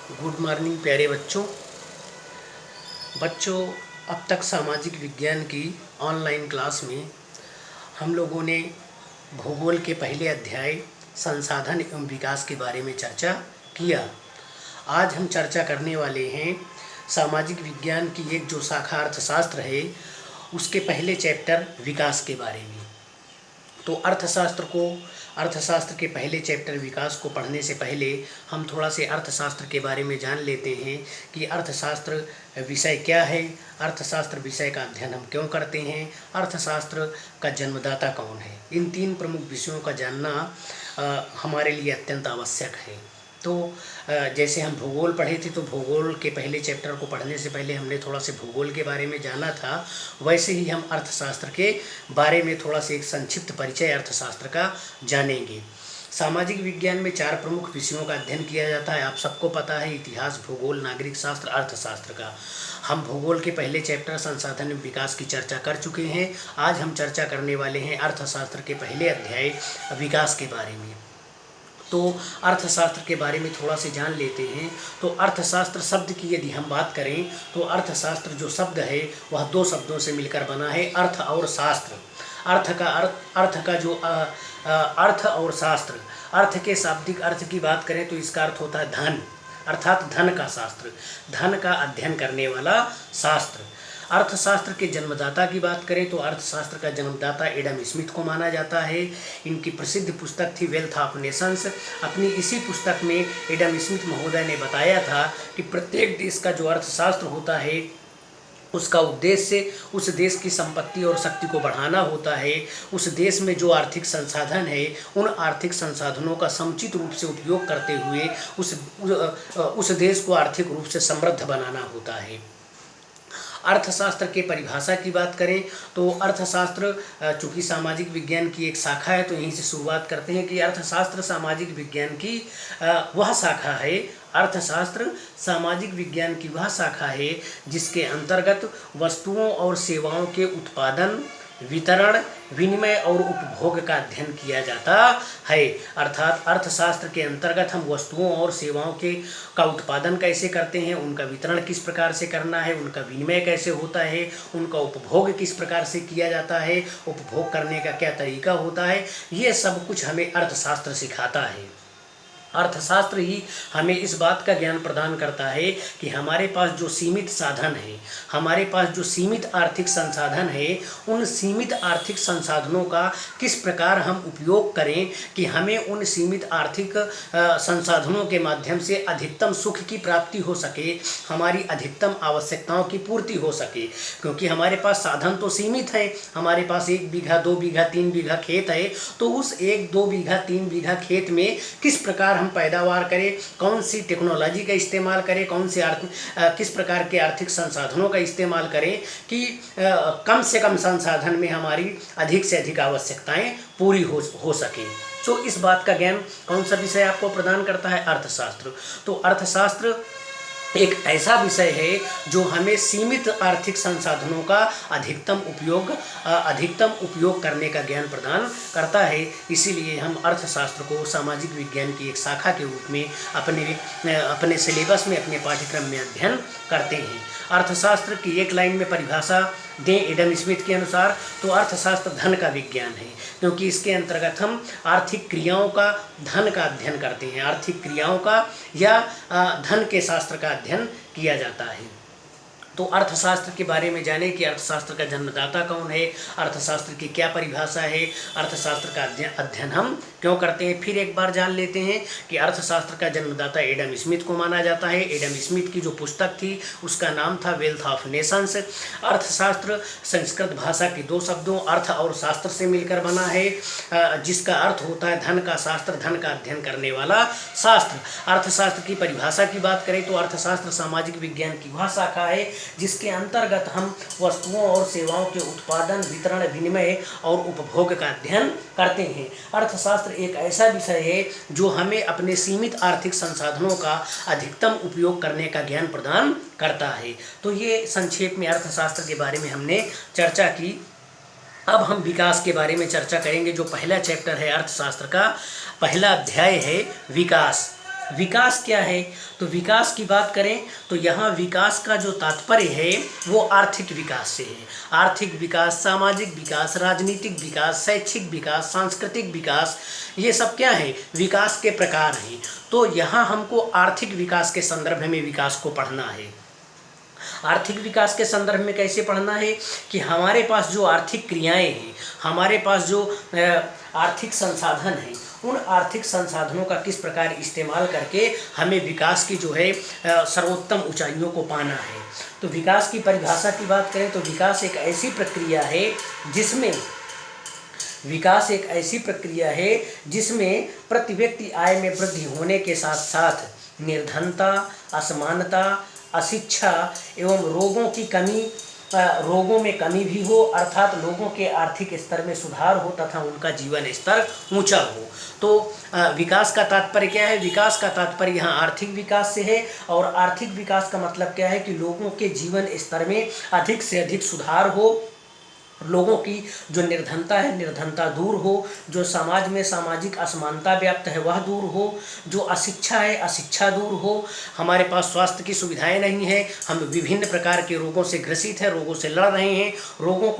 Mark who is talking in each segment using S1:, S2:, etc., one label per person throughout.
S1: Good morning प्यारे बच्चों। अब तक सामाजिक विज्ञान की ऑनलाइन क्लास में हम लोगों ने भूगोल के पहले अध्याय संसाधन एवं विकास के बारे में चर्चा किया। आज हम चर्चा करने वाले हैं सामाजिक विज्ञान की एक जो शाखा अर्थशास्त्र है उसके पहले चैप्टर विकास के बारे में। तो अर्थशास्त्र के पहले चैप्टर विकास को पढ़ने से पहले हम थोड़ा से अर्थशास्त्र के बारे में जान लेते हैं कि अर्थशास्त्र विषय क्या है, अर्थशास्त्र विषय का अध्ययन हम क्यों करते हैं, अर्थशास्त्र का जन्मदाता कौन है। इन तीन प्रमुख विषयों का जानना हमारे लिए अत्यंत आवश्यक है। तो जैसे हम भूगोल पढ़े थे तो भूगोल के पहले चैप्टर को पढ़ने से पहले हमने थोड़ा से भूगोल के बारे में जाना था, वैसे ही हम अर्थशास्त्र के बारे में थोड़ा से एक संक्षिप्त परिचय अर्थशास्त्र का जानेंगे। सामाजिक विज्ञान में 4 प्रमुख विषयों का अध्ययन किया जाता है। आप सबको पता है, इतिहास, भूगोल, नागरिक शास्त्र, अर्थशास्त्र का। हम भूगोल के पहले चैप्टर संसाधन विकास की चर्चा कर चुके हैं। आज हम चर्चा करने वाले हैं अर्थशास्त्र के पहले अध्याय विकास के बारे में। तो अर्थशास्त्र के बारे में थोड़ा से जान लेते हैं। तो अर्थशास्त्र शब्द की यदि हम बात करें तो अर्थशास्त्र जो शब्द है वह 2 शब्दों से मिलकर बना है, अर्थ और शास्त्र। अर्थ और शास्त्र। अर्थ के शाब्दिक अर्थ की बात करें तो इसका अर्थ होता है धन, अर्थात धन का शास्त्र, धन का अध्ययन करने वाला शास्त्र। अर्थशास्त्र के जन्मदाता की बात करें तो अर्थशास्त्र का जन्मदाता एडम स्मिथ को माना जाता है। इनकी प्रसिद्ध पुस्तक थी वेल्थ ऑफ नेशंस। अपनी इसी पुस्तक में एडम स्मिथ महोदय ने बताया था कि प्रत्येक देश का जो अर्थशास्त्र होता है उसका उद्देश्य उस देश की संपत्ति और शक्ति को बढ़ाना होता है। उस देश में जो आर्थिक संसाधन है उन आर्थिक संसाधनों का समुचित रूप से उपयोग करते हुए उस देश को आर्थिक रूप से समृद्ध बनाना होता है। अर्थशास्त्र के परिभाषा की बात करें तो अर्थशास्त्र चूँकि सामाजिक विज्ञान की एक शाखा है तो यहीं से शुरुआत करते हैं कि अर्थशास्त्र सामाजिक विज्ञान की वह शाखा है। अर्थशास्त्र सामाजिक विज्ञान की वह शाखा है जिसके अंतर्गत वस्तुओं और सेवाओं के उत्पादन, वितरण, विनिमय और उपभोग का अध्ययन किया जाता है। अर्थात अर्थशास्त्र के अंतर्गत हम वस्तुओं और सेवाओं का उत्पादन कैसे करते हैं, उनका वितरण किस प्रकार से करना है, उनका विनिमय कैसे होता है, उनका उपभोग किस प्रकार से किया जाता है, उपभोग करने का क्या तरीका होता है, ये सब कुछ हमें अर्थशास्त्र सिखाता है। अर्थशास्त्र ही हमें इस बात का ज्ञान प्रदान करता है कि हमारे पास जो सीमित साधन है, हमारे पास जो सीमित आर्थिक संसाधन है, उन सीमित आर्थिक संसाधनों का किस प्रकार हम उपयोग करें कि हमें उन सीमित आर्थिक संसाधनों के माध्यम से अधिकतम सुख की प्राप्ति हो सके, हमारी अधिकतम आवश्यकताओं की पूर्ति हो सके। क्योंकि हमारे पास साधन तो सीमित है, हमारे पास 1 बीघा, 2 बीघा, 3 बीघा खेत है, तो उस 1, 2 बीघा, 3 बीघा खेत में किस प्रकार हम पैदावार करें, कौन सी टेक्नोलॉजी का इस्तेमाल करें, किस प्रकार के आर्थिक संसाधनों का इस्तेमाल करें कि कम से कम संसाधन में हमारी अधिक से अधिक आवश्यकताएं पूरी हो सकें। तो इस बात का ज्ञान कौन सा विषय आपको प्रदान करता है? अर्थशास्त्र। तो अर्थशास्त्र एक ऐसा विषय है जो हमें सीमित आर्थिक संसाधनों का अधिकतम उपयोग करने का ज्ञान प्रदान करता है। इसीलिए हम अर्थशास्त्र को सामाजिक विज्ञान की एक शाखा के रूप में अपने सिलेबस में, अपने पाठ्यक्रम में अध्ययन करते हैं। अर्थशास्त्र की एक लाइन में परिभाषा दें एडम स्मिथ के अनुसार तो अर्थशास्त्र धन का विज्ञान है, क्योंकि इसके अंतर्गत हम आर्थिक क्रियाओं का, धन का अध्ययन करते हैं। आर्थिक क्रियाओं का या धन के शास्त्र का अध्ययन किया जाता है। तो अर्थशास्त्र के बारे में जानें कि अर्थशास्त्र का जन्मदाता कौन है, अर्थशास्त्र की क्या परिभाषा है, अर्थशास्त्र का अध्ययन हम क्यों करते हैं। फिर एक बार जान लेते हैं कि अर्थशास्त्र का जन्मदाता एडम स्मिथ को माना जाता है। एडम स्मिथ की जो पुस्तक थी उसका नाम था वेल्थ ऑफ नेशंस। अर्थशास्त्र संस्कृत भाषा के 2 शब्दों अर्थ और शास्त्र से मिलकर बना है, जिसका अर्थ होता है धन का शास्त्र, धन का अध्ययन करने वाला शास्त्र। अर्थशास्त्र की परिभाषा की बात करें तो अर्थशास्त्र सामाजिक विज्ञान की वह शाखा है जिसके अंतर्गत हम वस्तुओं और सेवाओं के उत्पादन, वितरण, विनिमय और उपभोग का अध्ययन करते हैं। अर्थशास्त्र एक ऐसा विषय है जो हमें अपने सीमित आर्थिक संसाधनों का अधिकतम उपयोग करने का ज्ञान प्रदान करता है। तो ये संक्षेप में अर्थशास्त्र के बारे में हमने चर्चा की। अब हम विकास के बारे में चर्चा करेंगे। जो पहला चैप्टर है अर्थशास्त्र का, पहला अध्याय है विकास। विकास क्या है? तो विकास की बात करें तो यहाँ विकास का जो तात्पर्य है वो आर्थिक विकास से है। आर्थिक विकास, सामाजिक विकास, राजनीतिक विकास, शैक्षिक विकास, सांस्कृतिक विकास, ये सब क्या है? विकास के प्रकार हैं। तो यहाँ हमको आर्थिक विकास के संदर्भ में विकास को पढ़ना है। आर्थिक विकास के संदर्भ में कैसे पढ़ना है कि हमारे पास जो आर्थिक क्रियाएं हैं, हमारे पास जो आर्थिक संसाधन हैं, उन आर्थिक संसाधनों का किस प्रकार इस्तेमाल करके हमें विकास की जो है सर्वोत्तम ऊंचाइयों को पाना है। तो विकास की परिभाषा की बात करें तो विकास एक ऐसी प्रक्रिया है जिसमें प्रति व्यक्ति आय में वृद्धि होने के साथ साथ निर्धनता, असमानता, अशिक्षा एवं रोगों में कमी भी हो, अर्थात लोगों के आर्थिक स्तर में सुधार हो तथा उनका जीवन स्तर ऊंचा हो। तो विकास का तात्पर्य क्या है? विकास का तात्पर्य यहाँ आर्थिक विकास से है। और आर्थिक विकास का मतलब क्या है कि लोगों के जीवन स्तर में अधिक से अधिक सुधार हो, लोगों की जो निर्धनता है निर्धनता दूर हो, जो समाज में सामाजिक असमानता व्याप्त है वह दूर हो, जो अशिक्षा है अशिक्षा दूर हो, हमारे पास स्वास्थ्य की सुविधाएं नहीं है, हम विभिन्न प्रकार के रोगों से ग्रसित हैं, रोगों से लड़ रहे हैं, लोगों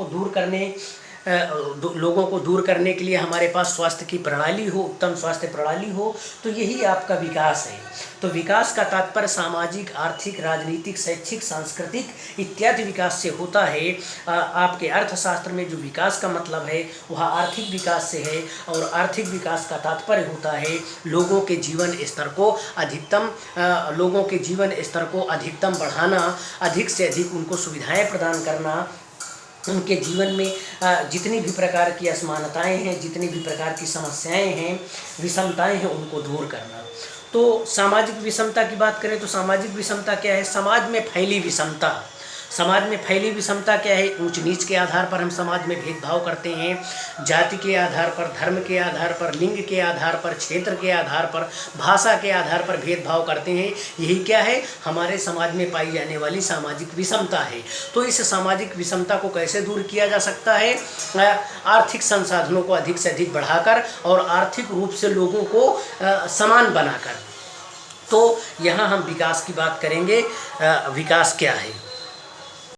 S1: को दूर करने के लिए हमारे पास स्वास्थ्य की प्रणाली हो, उत्तम स्वास्थ्य प्रणाली हो, तो यही आपका विकास है। तो विकास का तात्पर्य सामाजिक, आर्थिक, राजनीतिक, शैक्षिक, सांस्कृतिक इत्यादि विकास से होता है। आपके अर्थशास्त्र में जो विकास का मतलब है वह आर्थिक विकास से है। और आर्थिक विकास का तात्पर्य होता है लोगों के जीवन स्तर को अधिकतम बढ़ाना, अधिक से अधिक उनको सुविधाएं प्रदान करना, उनके जीवन में जितनी भी प्रकार की असमानताएं हैं, जितनी भी प्रकार की समस्याएं हैं, विषमताएं हैं, उनको दूर करना। तो सामाजिक विषमता की बात करें तो सामाजिक विषमता क्या है? समाज में फैली विषमता क्या है? ऊंच नीच के आधार पर हम समाज में भेदभाव करते हैं, जाति के आधार पर, धर्म के आधार पर, लिंग के आधार पर, क्षेत्र के आधार पर, भाषा के आधार पर भेदभाव करते हैं। यही क्या है? हमारे समाज में पाई जाने वाली सामाजिक विषमता है। तो इस सामाजिक विषमता को कैसे दूर किया जा सकता है? आर्थिक संसाधनों को अधिक से अधिक बढ़ाकर और आर्थिक रूप से लोगों को समान बनाकर। तो यहाँ हम विकास की बात करेंगे। विकास क्या है?